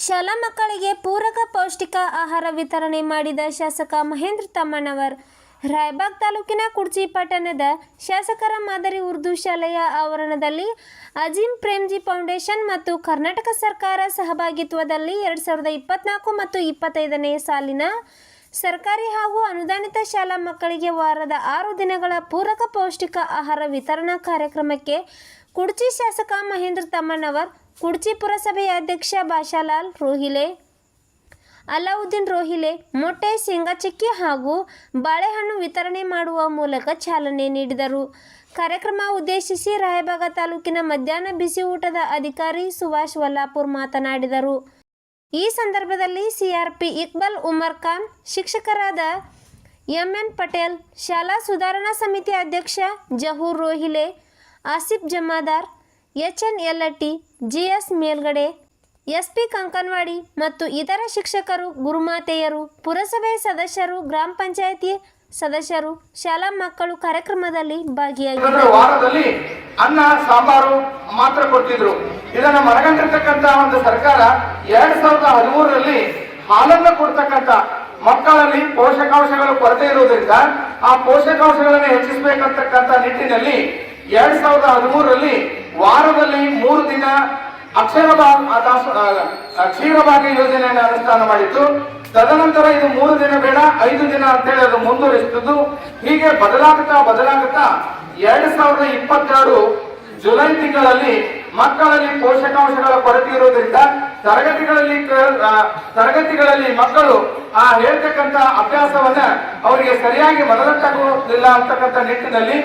ಶಾಲಾ ಮಕ್ಕಳಿಗೆ ಪೂರಕ ಪೌಷ್ಟಿಕ ಆಹಾರ ವಿತರಣೆ ಮಾಡಿದ ಶಾಸಕ ಮಹೇಂದ್ರ ತಮ್ಮಣ್ಣವರ್ ರಾಯಬಾಗ್ ತಾಲೂಕಿನ ಕುಡ್ಚಿ ಪಟ್ಟಣದ ಶಾಸಕರ ಮಾದರಿ ಉರ್ದು ಶಾಲೆಯ ಆವರಣದಲ್ಲಿ ಅಜೀಂ ಪ್ರೇಮ್ಜಿ ಫೌಂಡೇಶನ್ ಮತ್ತು ಕರ್ನಾಟಕ ಸರ್ಕಾರ ಸಹಭಾಗಿತ್ವದಲ್ಲಿ 2024 ಮತ್ತು 25ನೇ ಸಾಲಿನ ಸರ್ಕಾರಿ ಹಾಗೂ ಅನುದಾನಿತ ಶಾಲಾ ಮಕ್ಕಳಿಗೆ ವಾರದ 6 ದಿನಗಳ ಪೂರಕ ಪೌಷ್ಟಿಕ ಆಹಾರ ವಿತರಣಾ ಕಾರ್ಯಕ್ರಮಕ್ಕೆ ಕುಡ್ಚಿ ಶಾಸಕ ಮಹೇಂದ್ರ ತಮ್ಮಣ್ಣವರ್, ಕುಡ್ಚಿ ಪುರಸಭೆಯ ಅಧ್ಯಕ್ಷ ಭಾಷಾಲಾಲ್ ರೋಹಿಲೆ, ಅಲಾವುದ್ದೀನ್ ರೋಹಿಲೆ ಮೊಟ್ಟೆ, ಶೇಂಗಾ ಚಿಕ್ಕಿ ಹಾಗೂ ಬಾಳೆಹಣ್ಣು ವಿತರಣೆ ಮಾಡುವ ಮೂಲಕ ಚಾಲನೆ ನೀಡಿದರು. ಕಾರ್ಯಕ್ರಮ ಉದ್ದೇಶಿಸಿ ರಾಯಬಾಗ ತಾಲೂಕಿನ ಮಧ್ಯಾಹ್ನ ಬಿಸಿ ಊಟದ ಅಧಿಕಾರಿ ಸುಭಾಷ್ ವಲ್ಲಾಪುರ್ ಮಾತನಾಡಿದರು. ಈ ಸಂದರ್ಭದಲ್ಲಿ ಸಿಆರ್ಪಿ ಇಕ್ಬಾಲ್ ಉಮರ್ ಖಾನ್, ಶಿಕ್ಷಕರಾದ ಎಂಎನ್ ಪಟೇಲ್, ಶಾಲಾ ಸುಧಾರಣಾ ಸಮಿತಿ ಅಧ್ಯಕ್ಷ ಜಹೂರ್ ರೋಹಿಲೆ, ಆಸಿಫ್ ಜಮಾದಾರ್, ಎಚ್ಎನ್ ಯಲ್ಲಟ್ಟಿ, ಜಿಎಸ್ ಮೇಲ್ಗಡೆ, ಎಸ್ಪಿ ಕಂಕನವಾಡಿ ಮತ್ತು ಇತರ ಶಿಕ್ಷಕರು, ಗುರುಮಾತೆಯರು, ಪುರಸಭೆ ಸದಸ್ಯರು, ಗ್ರಾಮ ಪಂಚಾಯಿತಿ ಸದಸ್ಯರು, ಶಾಲಾ ಮಕ್ಕಳು ಕಾರ್ಯಕ್ರಮದಲ್ಲಿ ಭಾಗಿಯಾಗಿದ್ದರು. ವಾರದಲ್ಲಿ ಅನ್ನ ಸಾಂಬಾರು ಮಾತ್ರ ಕೊಡ್ತಿದ್ರು. ಇದನ್ನ ಮನಗಂಡಿರ್ತಕ್ಕಂತ ಒಂದು ಸರ್ಕಾರ 2013ರಲ್ಲಿ ಹಾಲನ್ನು ಕೊಡ್ತಕ್ಕಂತ ಮಕ್ಕಳಲ್ಲಿ ಪೋಷಕಾಂಶಗಳ ಕೊರತೆ ಇರುವುದರಿಂದ ಆ ಪೋಷಕಾಂಶಗಳನ್ನು ಹೆಚ್ಚಿಸಬೇಕಂತಕ್ಕಂತ ನಿಟ್ಟಿನಲ್ಲಿ 2013ರಲ್ಲಿ ವಾರದಲ್ಲಿ 3 ದಿನ ಕ್ಷೀರಭಾಗ್ಯ ಯೋಜನೆಯನ್ನು ಅನುಷ್ಠಾನ ಮಾಡಿತ್ತು. ತದನಂತರ ಇದು 3 ದಿನ ಬೇಡ 5 ದಿನ ಅಂತೇಳಿ ಅದು ಮುಂದುವರಿಸಿದ್ದು. ಹೀಗೆ ಬದಲಾಗುತ್ತಾ 2022 ಜುಲೈ ತಿಂಗಳಲ್ಲಿ ಮಕ್ಕಳಲ್ಲಿ ಪೋಷಕಾಂಶಗಳ ಕೊರತೆ ಇರುವುದರಿಂದ ತರಗತಿಗಳಲ್ಲಿ ಮಕ್ಕಳು ಹೇಳ್ತಕ್ಕಂಥ ಅಭ್ಯಾಸವನ್ನ ಅವರಿಗೆ ಸರಿಯಾಗಿ ಮನದಟ್ಟಾಗುವುದಿಲ್ಲ ಅಂತಕ್ಕಂಥ ನಿಟ್ಟಿನಲ್ಲಿ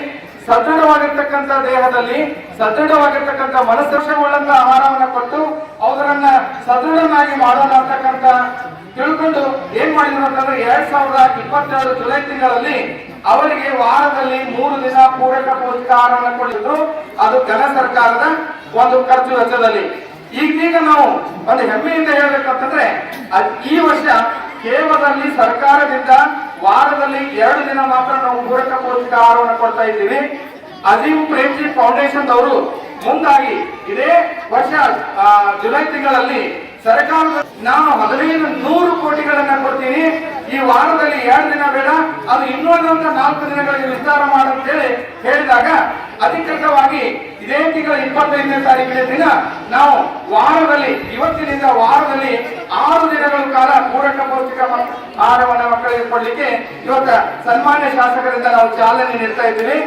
ಸದೃಢವಾಗಿರ್ತಕ್ಕಂಥ ದೇಹದಲ್ಲಿ ಸದೃಢವಾಗಿರ್ತಕ್ಕಂಥ ಮನಸ್ಸಂಶಯವುಳ್ಳಂತ ಆಹಾರವನ್ನು ಕೊಟ್ಟು ಅವರನ್ನ ಸದೃಢನಾಗಿ ಮಾಡೋಣ ಅಂತಕ್ಕಂಥ ತಿಳ್ಕೊಂಡು ಏನ್ ಮಾಡಿದ್ರು ಅಂತಂದ್ರೆ 2022 ಜುಲೈ ತಿಂಗಳಲ್ಲಿ ಅವರಿಗೆ ವಾರದಲ್ಲಿ 3 ದಿನ ಪೂರಕ ಪೌಷ್ಟಿಕ ಆಹಾರವನ್ನು ಕೊಟ್ಟಿದ್ರು. ಅದು ಜನ ಸರ್ಕಾರದ ಒಂದು ಖರ್ಚು ವೆಚ್ಚದಲ್ಲಿ. ಈಗ ನಾವು ಒಂದು ಹೆಮ್ಮೆಯಿಂದ ಹೇಳ್ಬೇಕಂತಂದ್ರೆ ಈ ವರ್ಷ ಕೇವಲದಲ್ಲಿ ಸರ್ಕಾರದಿಂದ ವಾರದಲ್ಲಿ 2 ದಿನ ಮಾತ್ರ ನಾವು ಪೂರಕ ಪೌಷ್ಟಿಕ ಆಹಾರವನ್ನು ಕೊಡ್ತಾ ಇದ್ದೀವಿ. ಅಜೀಂ ಪ್ರೇಮ್ಜಿ ಫೌಂಡೇಶನ್ ಅವರು ಮುಂದಾಗಿ ಇದೇ ವರ್ಷ ಜುಲೈ ತಿಂಗಳಲ್ಲಿ ಸರ್ಕಾರದ ನಾನು 1500 ಕೋಟಿಗಳನ್ನ ಕೊಡ್ತೀನಿ, ಈ ವಾರದಲ್ಲಿ 2 ದಿನ ಬೇಡ ಅದು ಇನ್ನೊಂದು 4 ದಿನಗಳಿಗೆ ವಿಸ್ತಾರ ಮಾಡಂತೇಳಿ ಹೇಳಿದಾಗ ಅಧಿಕೃತವಾಗಿ ಇದೇ ತಿಂಗಳ 25ನೇ ತಾರೀಕಿನ ದಿನ ನಾವು ವಾರದಲ್ಲಿ ಇವತ್ತಿನಿಂದ ವಾರದಲ್ಲಿ 6 ದಿನಗಳ ಕಾಲ ಪೂರಕ ಪೌಷ್ಟಿಕ ಆಹಾರವನ್ನು ಮಕ್ಕಳಿಗೆ ಕೊಡ್ಲಿಕ್ಕೆ ಇವತ್ತು ಸನ್ಮಾನ್ಯ ಶಾಸಕರಿಂದ ನಾವು ಚಾಲನೆ ನೀಡ್ತಾ ಇದ್ದೀವಿ.